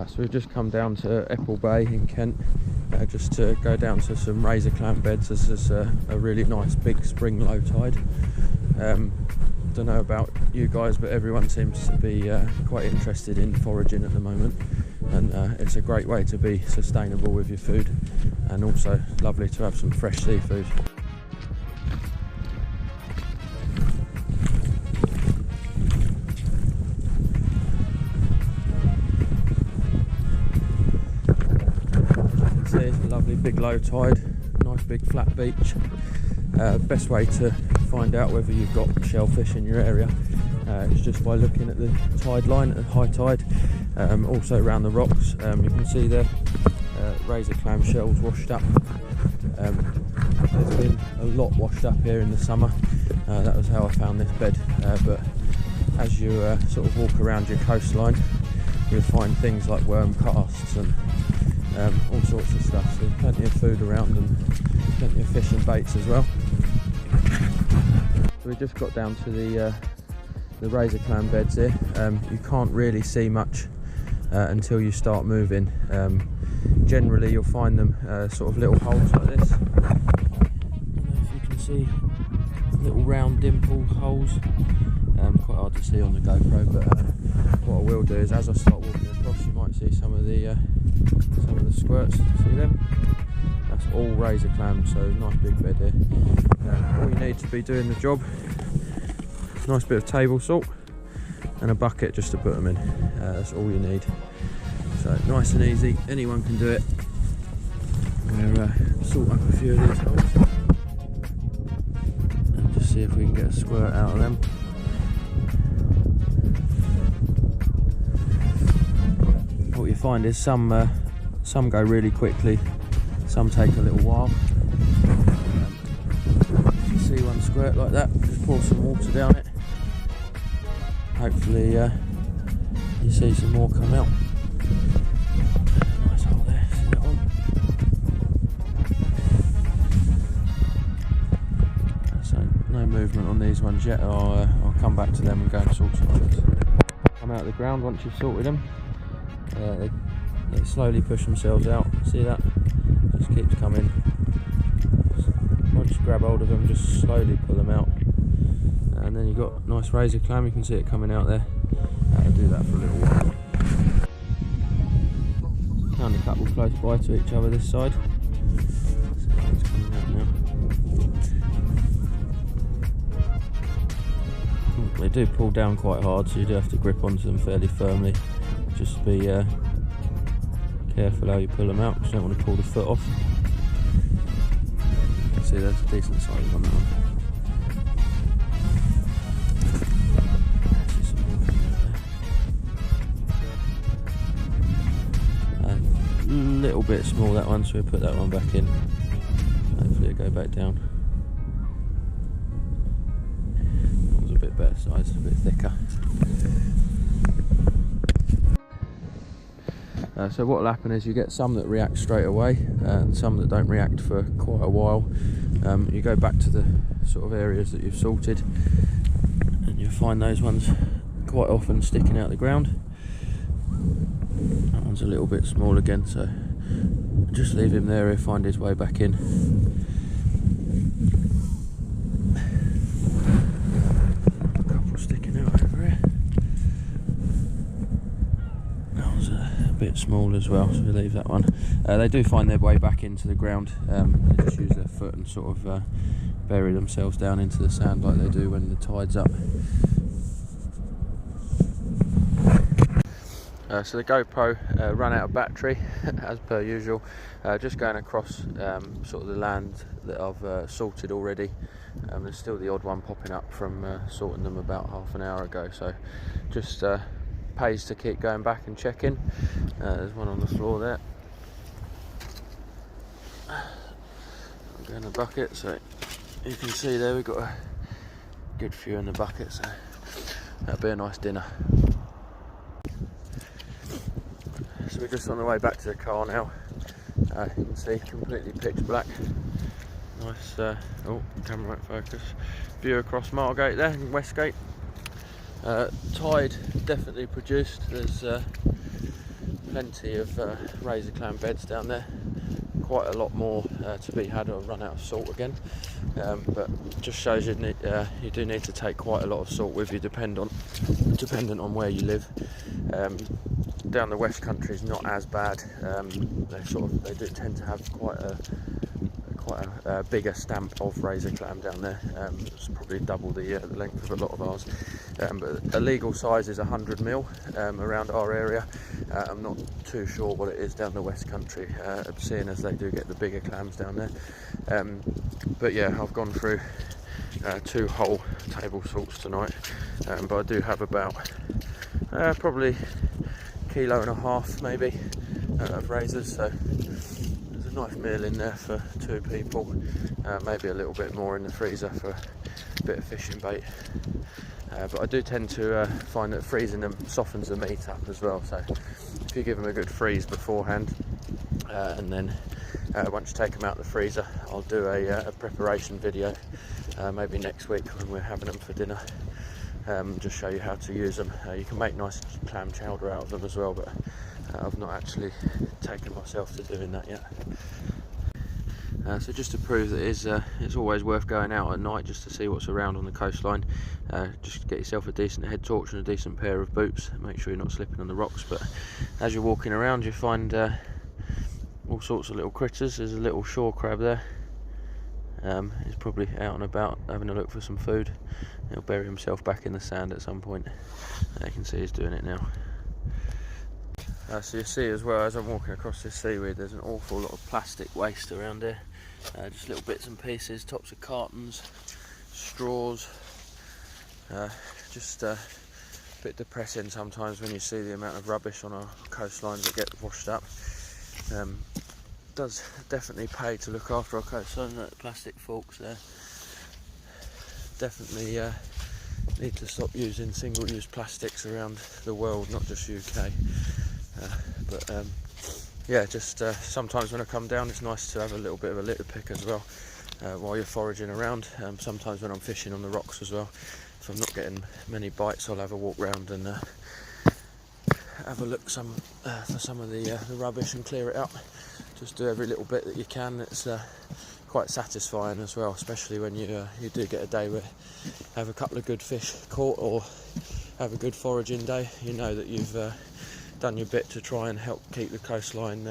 So we've just come down to Epple Bay in Kent, just to go down to some razor clam beds. This is a really nice big spring low tide. Don't know about you guys, but everyone seems to be quite interested in foraging at the moment, and it's a great way to be sustainable with your food, and also lovely to have some fresh seafood. As you can see, it's a lovely big low tide, nice big flat beach. Best way to find out whether you've got shellfish in your area is just by looking at the tide line at high tide, also around the rocks. You can see there razor clam shells washed up. There's been a lot washed up here in the summer. That was how I found this bed, but as you sort of walk around your coastline, you'll find things like worm casts and all sorts of stuff. So there's plenty of food around and plenty of fish and baits as well. So we just got down to the razor clam beds here. You can't really see much until you start moving. Generally you'll find them sort of little holes like this. I don't know if you can see little round dimple holes. Quite hard to see on the GoPro, but what I will do is, as I start walking across, you might see some of the squirts. See them? That's all razor clams, so nice big bed here. All you need to be doing the job, nice bit of table salt and a bucket just to put them in. That's all you need. So nice and easy, anyone can do it. We'll salt up a few of these holes and just see if we can get a squirt out of them. What you find is some go really quickly, some take a little while. If you see one squirt like that, just pour some water down it. Hopefully you see some more come out. Nice hole there, see that one? So no movement on these ones yet. I'll come back to them and go and sort some others. Come out of the ground once you've sorted them. They slowly push themselves out. See that? Just keeps coming. Once you grab hold of them, just slowly pull them out, and then you've got nice razor clam. You can see it coming out there. I'll do that for a little while. Found a couple close by to each other this side. See how it's coming out now. They do pull down quite hard, so you do have to grip onto them fairly firmly. Just be careful how you pull them out, because you don't want to pull the foot off. You can see there's a decent size on that one. See some more coming out there. A little bit small, that one, so we'll put that one back in. Hopefully it'll go back down. That one's a bit better size, a bit thicker. So what will happen is you get some that react straight away and some that don't react for quite a while. You go back to the sort of areas that you've sorted and you'll find those ones quite often sticking out the ground. That one's a little bit small again, so just leave him there, he'll find his way back in. A couple sticking out over here. That one's a bit small as well, so we'll leave that one. They do find their way back into the ground. They just use their foot and sort of bury themselves down into the sand like they do when the tide's up. So the GoPro ran out of battery as per usual. Just going across sort of the land that I've salted already. There's still the odd one popping up from sorting them about half an hour ago, so just pays to keep going back and checking. There's one on the floor there. I'm going to bucket, so you can see there we've got a good few in the bucket, so that'll be a nice dinner. So we're just on the way back to the car now. You can see completely pitch black. Nice, oh, camera won't focus. View across Margate there in Westgate. Tide definitely produced. There's plenty of razor clam beds down there. Quite a lot more to be had, or run out of salt again. But just shows you you do need to take quite a lot of salt with you, dependent on where you live. Down the West Country is not as bad. They do tend to have quite a bigger stamp of razor clam down there. It's probably double the length of a lot of ours. But a legal size is 100 mil around our area. I'm not too sure what it is down the West Country, seeing as they do get the bigger clams down there. But yeah, I've gone through 2 whole table salts tonight, but I do have about probably 1.5 kilos maybe of razors, so there's a nice meal in there for 2 people. Maybe a little bit more in the freezer for a bit of fishing bait. But I do tend to find that freezing them softens the meat up as well, so if you give them a good freeze beforehand, and then once you take them out of the freezer, I'll do a preparation video maybe next week when we're having them for dinner. Just show you how to use them. You can make nice clam chowder out of them as well, but I've not actually taken myself to doing that yet. So just to prove that it's always worth going out at night just to see what's around on the coastline, just get yourself a decent head torch and a decent pair of boots. Make sure you're not slipping on the rocks, but as you're walking around you find all sorts of little critters. There's a little shore crab there. He's probably out and about having a look for some food. He'll bury himself back in the sand at some point. You can see he's doing it now. So you see as well, as I'm walking across this seaweed, there's an awful lot of plastic waste around here. Just little bits and pieces, tops of cartons, straws. Just a bit depressing sometimes when you see the amount of rubbish on our coastlines that get washed up. Does definitely pay to look after our coastline. The plastic forks there. Definitely need to stop using single-use plastics around the world, not just UK. Yeah, just sometimes when I come down, it's nice to have a little bit of a litter pick as well while you're foraging around. Sometimes when I'm fishing on the rocks as well, if I'm not getting many bites, I'll have a walk round and have a look for some of the rubbish and clear it out. Just do every little bit that you can. It's quite satisfying as well, especially when you do get a day where you have a couple of good fish caught or have a good foraging day. You know that you've done your bit to try and help keep the coastline